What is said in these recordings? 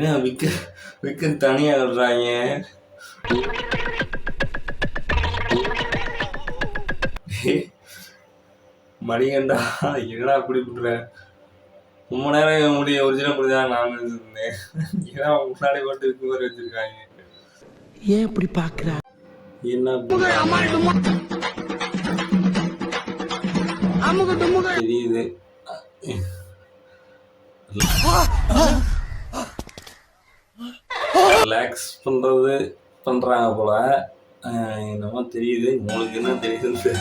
ஏன் விக்க தனியா விடுறாங்க. மணிகண்டா என்னடா அப்படி பண்ற? ரொம்ப நேரம் முடிய ஒரிஜினல் முடிதான் நான் இருந்தேன். ஏன்னா முன்னாடி மட்டும் இதுக்கு மாதிரி வச்சிருக்காங்க. ஏன் இப்படி பாக்குற? என்ன தெரியுது. ரிலாக்ஸ் பண்றாங்க போல. என்னமோ தெரியுது. உங்களுக்கு என்ன தெரியுதுன்னு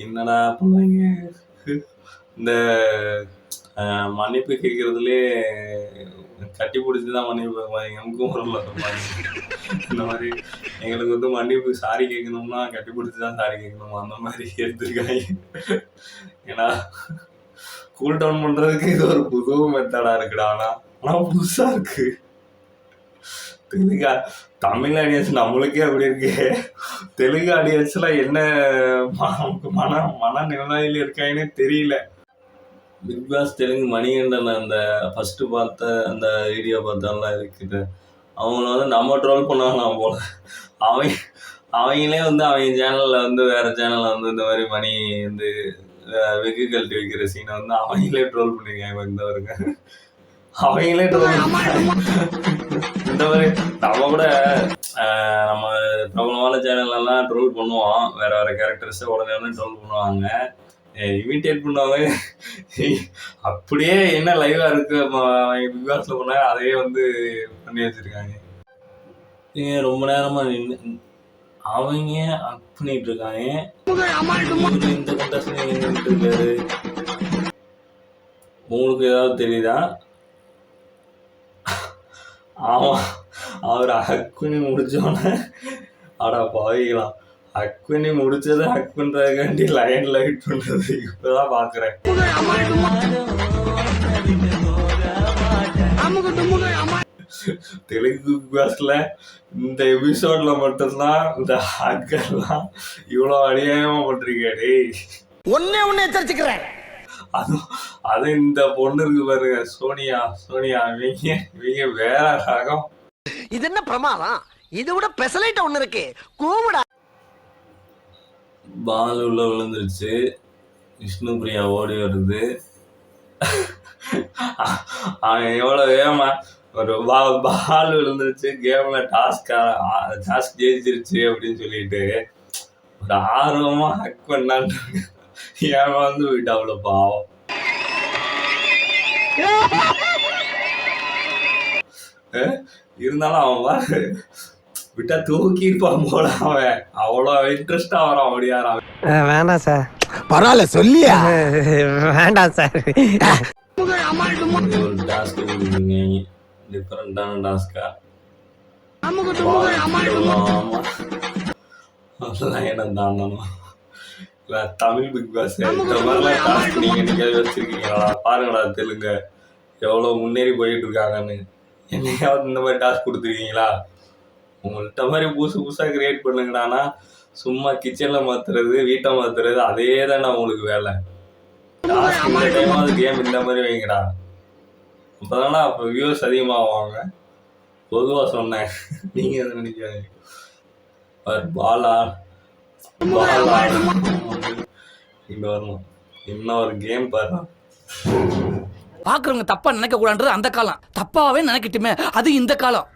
என்னடா பண்ணுவாங்க. இந்த மன்னிப்பு கேட்கறதுலே கட்டி பிடிச்சிதான் மன்னிப்பு எனக்கும் வரல. இந்த மாதிரி எங்களுக்கு வந்து மன்னிப்பு சாரி கேட்கணும்னா கட்டி பிடிச்சிதான் சாரி கேட்கணும் அந்த மாதிரி எடுத்திருக்காங்க. ஏன்னா கூல் டவுன் பண்றதுக்கு இது ஒரு புது மெத்தடா இருக்குடா. ஆனா புதுசா இருக்கு. தமிழ் ஆடியன்ஸ் நம்மளுக்கே அப்படி இருக்கு. தெலுங்கு ஆடியன்ஸ்ல என்ன மனநிலையில இருக்காங்கன்னே தெரியல. பிக் பாஸ் தெலுங்கு மணிகண்டன் அந்த ஃபர்ஸ்ட் பார்த்த அந்த வீடியோ பார்த்தாலாம் இருக்குது. அவங்கள வந்து நம்ம ட்ரோல் பண்ணலாம் போல. அவங்களே வந்து அவங்க சேனல்ல வந்து வேற சேனல்ல வந்து இந்த மாதிரி மணி வந்து வெகு கழட்டி வைக்கிற சீனை வந்து அவங்களே ட்ரோல் பண்ணிருக்காங்க. இந்த அவங்களே இந்த மாதிரி நம்ம கூட நம்ம பிரபலமான சேனல்லாம் ட்ரோல் பண்ணுவோம். வேற வேற கேரக்டர்ஸ் உடனே ட்ரோல் பண்ணுவாங்க, இமிட்டேட் பண்ணுவாங்க. அப்படியே என்ன லைவா இருக்கு பிக் பாஸ்ல பண்ண அதையே வந்து பண்ணி வச்சிருக்காங்க. ரொம்ப நேரமா அவங்க அக் பண்ணிட்டு இருக்காங்க. இந்த கண்டஸ்ட் இருக்காரு. உங்களுக்கு ஏதாவது தெரியுதா? ஆமா, அவர் ஹக் பண்ணி முடிச்சோன்னே ஆடா பாவிக்கலாம். ஹக் பண்ணி முடிச்சதை ஹக் பண்றதுக்காண்டி லைன் லைட் பண்றது இப்பதான் பாக்குறேன். தெலுங்கு கிளாஸ்ல இந்த எபிசோட்ல மட்டும்தான் இந்த ஹக்கெல்லாம் இவ்வளவு அநியாயமா பண்றீங்க. ஒன்னே எச்சரிச்சுக்கிறேன். அது இந்த பொண்ணு இருக்கு பாருங்க, சோனியா. இவங்க வேற ரகம். இது என்ன பிரமாதம்? இது விட பெசலைட் ஒண்ணு இருக்கு. கூவுடா. பால் உள்ள விழுந்துருச்சு. விஷ்ணு பிரியா ஓடி வருது. எவ்வளவு வேகமா ஒரு பால் விழுந்துருச்சு. கேம்ல டாஸ்க் ஜெயிச்சிருச்சு அப்படின்னு சொல்லிட்டு ஒரு ஆர்வமா ஹக் பண்ணான்னு ஏமாந்து போயிட்டா. அவ்வளோ பாவம். இருந்தாலும் அவன் விட்டா தூக்கி இருப்பான் போல. அவன் அவ்வளோ இன்ட்ரெஸ்டா வரான். அப்படியாரா? வேண்டாம் சார். பரவாயில்ல சொல்லியா? வேண்டாம் சார். ஒரு டாஸ்க் டிஃபரெண்டான டாஸ்கா அதெல்லாம் என்ன தாண்டணும். தமிழ் பிக் பாஸ் இந்த மாதிரிலாம் டாஸ்க் நீங்க வச்சிருக்கீங்களா? பாருங்கடா தெலுங்கு எவ்வளவு முன்னேறி போயிட்டு இருக்காங்கன்னு. என்னையாவது இந்த மாதிரி டாஸ்க் கொடுத்துருக்கீங்களா? உங்கள்கிட்ட மாதிரி புதுசா கிரியேட் பண்ணுங்கடானா. சும்மா கிச்சன்ல மாத்துறது, வீட்டை மாத்துறது, அதே தானே உங்களுக்கு வேலை. டாஸ்க் இந்த டைமாவது கேம் இந்த மாதிரி வைங்கடா. அப்பதானா அப்ப வியூஸ் அதிகமாவாங்க. பொதுவா சொன்னேன். நீங்க எதை நினைக்காதீங்க. பாலா இங்க வரணும். இன்னொரு கேம் பாரு. பாக்குறவங்க தப்பா நினைக்க கூடாதுன்றது அந்த காலம். தப்பாவே நினைக்கட்டுமே, அது இந்த காலம்.